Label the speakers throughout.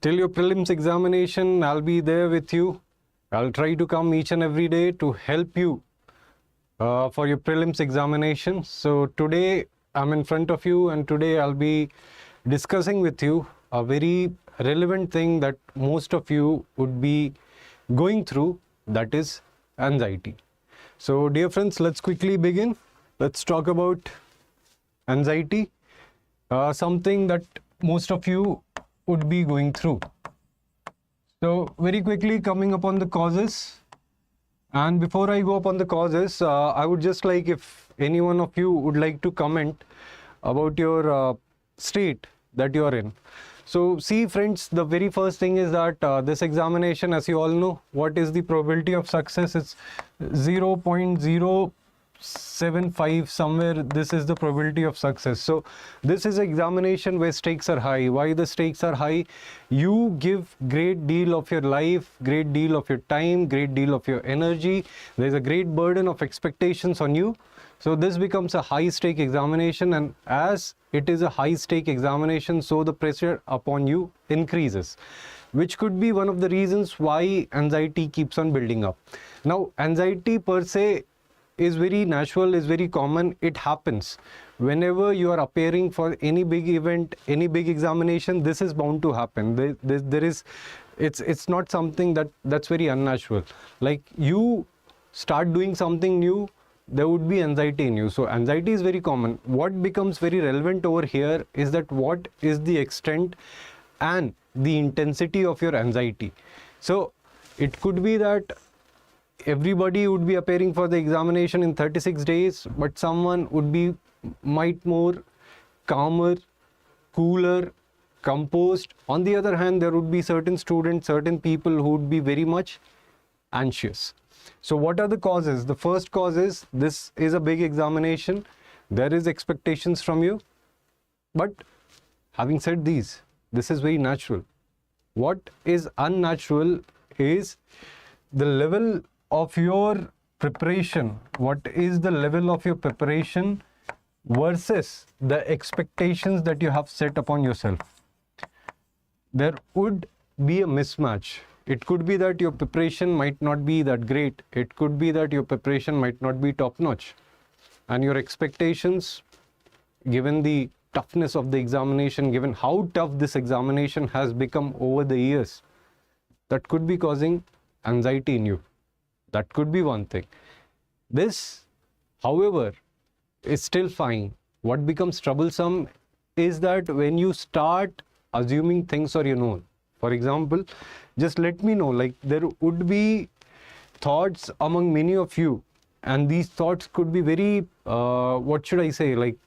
Speaker 1: till your prelims examination, I'll be there with you. I'll try to come each and every day to help you for your prelims examination. So today I'm in front of you, and today I'll be discussing with you a very relevant thing that most of you would be going through, that is anxiety. So dear friends, let's quickly begin. Let's talk about anxiety, something that most of you would be going through. So very quickly coming upon the causes, and before I go upon the causes, I would just like if any one of you would like to comment about your state that you are in. So see friends, the very first thing is that this examination, as you all know, what is the probability of success? It's 0.075 somewhere. This is the probability of success. So this is an examination where stakes are high. Why the stakes are high? You give great deal of your life, great deal of your time, great deal of your energy. There's a great burden of expectations on you. So this becomes a high stake examination, and as it is a high stake examination, so the pressure upon you increases, which could be one of the reasons why anxiety keeps on building up. Now anxiety per se is very natural, is very common. It happens whenever you are appearing for any big event, any big examination. This is bound to happen. It's not something that's very unnatural. Like you start doing something new, there would be anxiety in you. So anxiety is very common. What becomes very relevant over here is that what is the extent and the intensity of your anxiety. So it could be that everybody would be appearing for the examination in 36 days, but someone would be might more calmer, cooler, composed. On the other hand, there would be certain students, certain people who would be very much anxious. So what are the causes? The first cause is, this is a big examination. There is expectations from you. But having said this is very natural. What is unnatural is the level of your preparation. What is the level of your preparation versus the expectations that you have set upon yourself? There would be a mismatch. It could be that your preparation might not be that great. It could be that your preparation might not be top notch. And your expectations, given the toughness of the examination, given how tough this examination has become over the years, that could be causing anxiety in you. That could be one thing. This, however, is still fine. What becomes troublesome is that when you start assuming things on your own. For example, just let me know, like there would be thoughts among many of you, and these thoughts could be very, what should I say, like,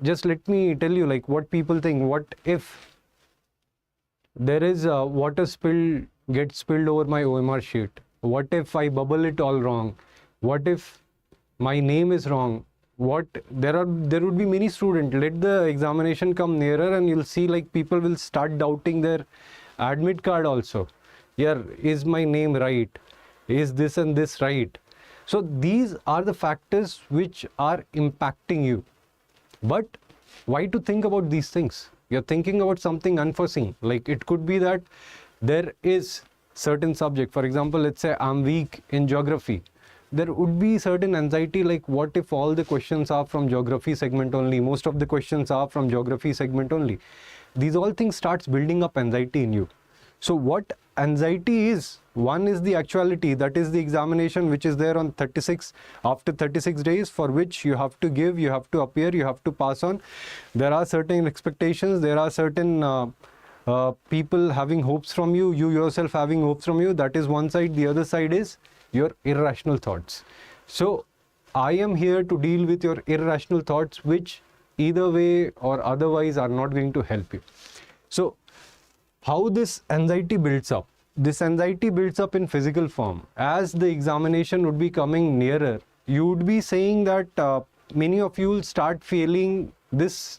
Speaker 1: just let me tell you, like what people think. What if there is a water spill gets spilled over my OMR sheet? What if I bubble it all wrong? What if my name is wrong? There would be many students. Let the examination come nearer and you'll see like people will start doubting their admit card also. Yeah, is my name right? Is this and this right? So these are the factors which are impacting you. But why to think about these things? You're thinking about something unforeseen. Like it could be that there is certain subject. For example, let's say I'm weak in geography. There would be certain anxiety, like what if all the questions are from geography segment only? Most of the questions are from geography segment only. These all things starts building up anxiety in you. So what anxiety is, one is the actuality, that is the examination which is there on 36, after 36 days, for which you have to give, you have to appear, you have to pass on. There are certain expectations, there are certain people having hopes from you, you yourself having hopes from you. That is one side. The other side is your irrational thoughts. So I am here to deal with your irrational thoughts, which either way or otherwise are not going to help you. So how this anxiety builds up? This anxiety builds up in physical form. As the examination would be coming nearer, you would be saying that many of you will start feeling this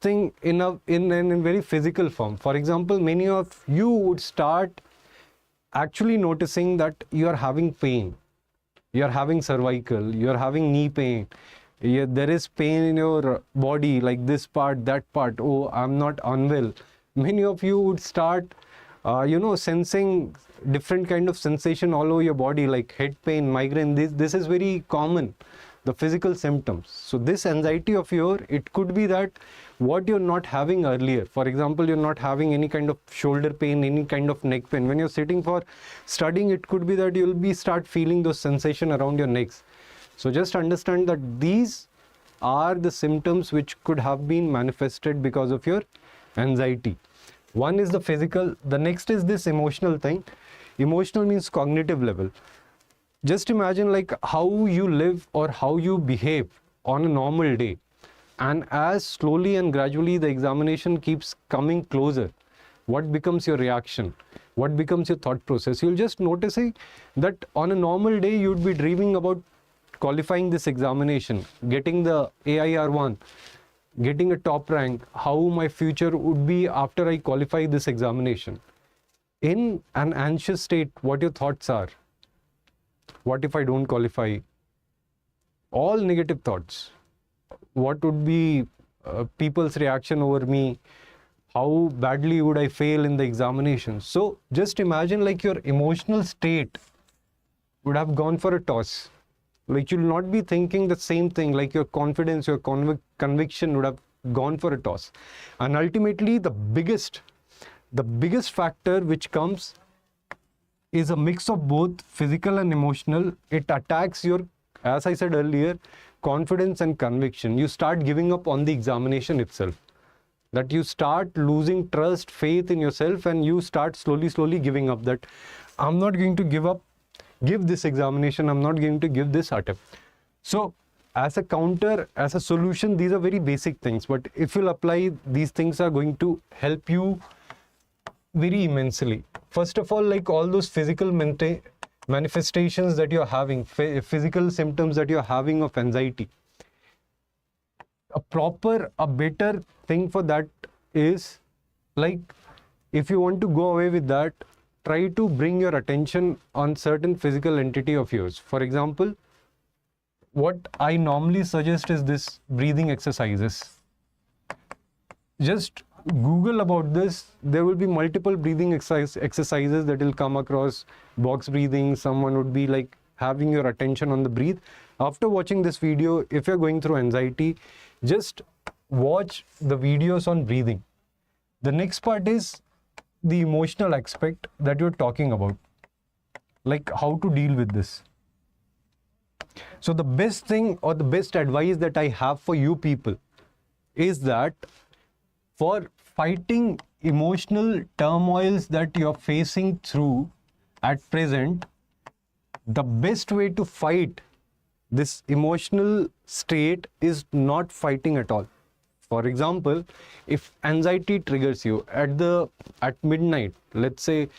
Speaker 1: thing in a very physical form. For example, many of you would start actually noticing that you are having pain, you are having cervical, you are having knee pain, there is pain in your body, like this part, that part. Oh, I'm not unwell. many of you would start sensing different kind of sensation all over your body, like head pain, migraine. This is very common, the physical symptoms. So this anxiety of your, it could be that what you're not having earlier. For example, you're not having any kind of shoulder pain, any kind of neck pain. When you're sitting for studying, it could be that you'll be start feeling those sensation around your necks. So just understand that these are the symptoms which could have been manifested because of your anxiety. One is the physical, the next is this emotional thing. Emotional means cognitive level. Just imagine like how you live or how you behave on a normal day, and as slowly and gradually the examination keeps coming closer, what becomes your reaction, what becomes your thought process. You'll just noticing that on a normal day you'd be dreaming about qualifying this examination, getting the AIR1, getting a top rank, how my future would be after I qualify this examination. In an anxious state, what your thoughts are. What if I don't qualify? All negative thoughts. What would be people's reaction over me? How badly would I fail in the examination? So just imagine like your emotional state would have gone for a toss. Like you'll not be thinking the same thing, like your confidence, your conviction would have gone for a toss. And ultimately the biggest factor which comes is a mix of both physical and emotional. It attacks your, as I said earlier, confidence and conviction. You start giving up on the examination itself. That you start losing trust, faith in yourself, and you start slowly giving up that I'm not going to give this examination, I'm not going to give this attempt. So as a counter, as a solution, these are very basic things, but if you'll apply, these things are going to help you very immensely. First of all, like all those physical manifestations that you're having, physical symptoms that you're having of anxiety, a better thing for that is, like, if you want to go away with that, try to bring your attention on certain physical entity of yours. For example, what I normally suggest is this breathing exercises. Just Google about this. There will be multiple breathing exercises that will come across. Box breathing, someone would be like having your attention on the breathe. After watching this video, if you're going through anxiety, just watch the videos on breathing. The next part is the emotional aspect that you're talking about, like how to deal with this. So the best thing or the best advice that I have for you people is that for fighting emotional turmoils that you're facing through at present, the best way to fight this emotional state is not fighting at all. For example, if anxiety triggers you at midnight, let's say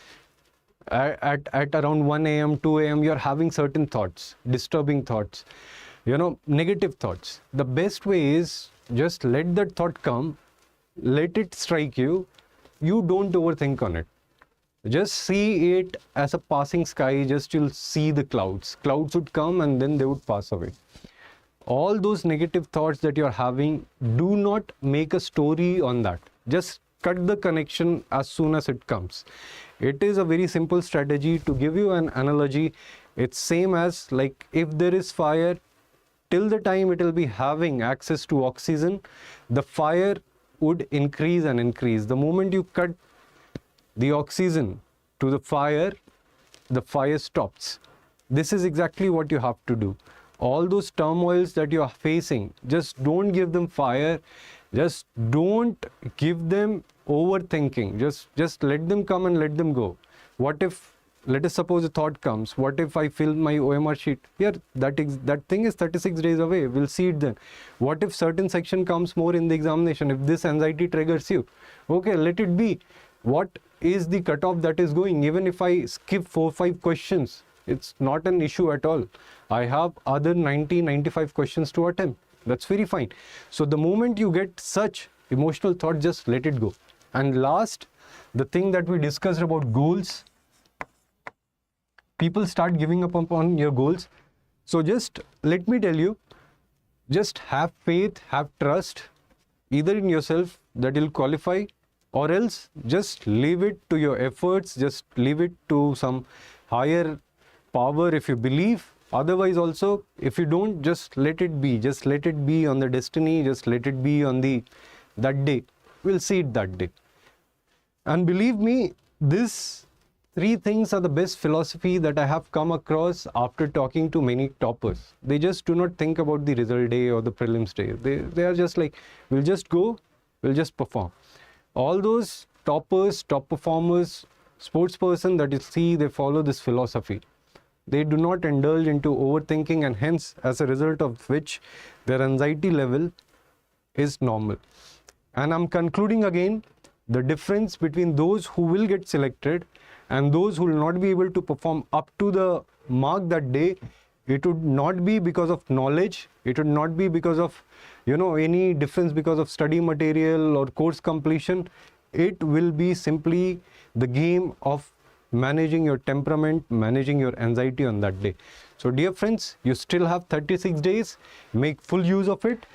Speaker 1: at around 1 a.m., 2 a.m., you're having certain thoughts, disturbing thoughts, negative thoughts. The best way is just let that thought come, let it strike you. You don't overthink on it. Just see it as a passing sky. Just you'll see the clouds. Clouds would come and then they would pass away. All those negative thoughts that you're having, do not make a story on that. Just cut the connection as soon as it comes. It is a very simple strategy. To give you an analogy, it's same as like if there is fire, till the time it will be having access to oxygen, the fire would increase and increase. The moment you cut the oxygen to the fire stops. This is exactly what you have to do. All those turmoils that you are facing, just don't give them fire. Just don't give them overthinking. Just let them come and let them go. What if, let us suppose a thought comes, what if I fill my OMR sheet? Here, that thing is 36 days away. We'll see it then. What if certain section comes more in the examination? If this anxiety triggers you, okay, let it be. What is the cutoff that is going? Even if I skip 4-5 questions, it's not an issue at all. I have other 90-95 questions to attempt. That's very fine. So the moment you get such emotional thought, just let it go. And last, the thing that we discussed about goals, people start giving up on your goals. So just let me tell you, just have faith, have trust, either in yourself that you'll qualify or else just leave it to your efforts, just leave it to some higher power if you believe. Otherwise also, if you don't, just let it be, just let it be on the destiny, just let it be on that day. We'll see it that day. And believe me, these three things are the best philosophy that I have come across after talking to many toppers. They just do not think about the result day or the prelims day. They are just like, we'll just go, we'll just perform. All those toppers, top performers, sports person that you see, they follow this philosophy. They do not indulge into overthinking, and hence, as a result of which, their anxiety level is normal. And I'm concluding again, the difference between those who will get selected and those who will not be able to perform up to the mark that day, it would not be because of knowledge, it would not be because of, any difference because of study material or course completion. It will be simply the game of managing your temperament, managing your anxiety on that day. So dear friends, you still have 36 days, make full use of it.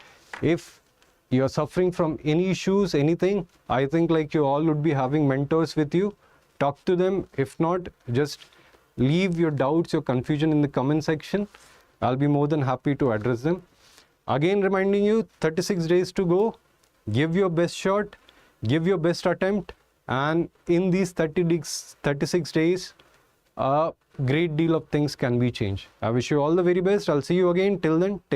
Speaker 1: If you're suffering from any issues, anything, I think like you all would be having mentors with you. Talk to them. If not, just leave your doubts, your confusion in the comment section. I'll be more than happy to address them. Again, reminding you, 36 days to go. Give your best shot, give your best attempt, and in these 36 days, a great deal of things can be changed. I wish you all the very best. I'll see you again. Till then, take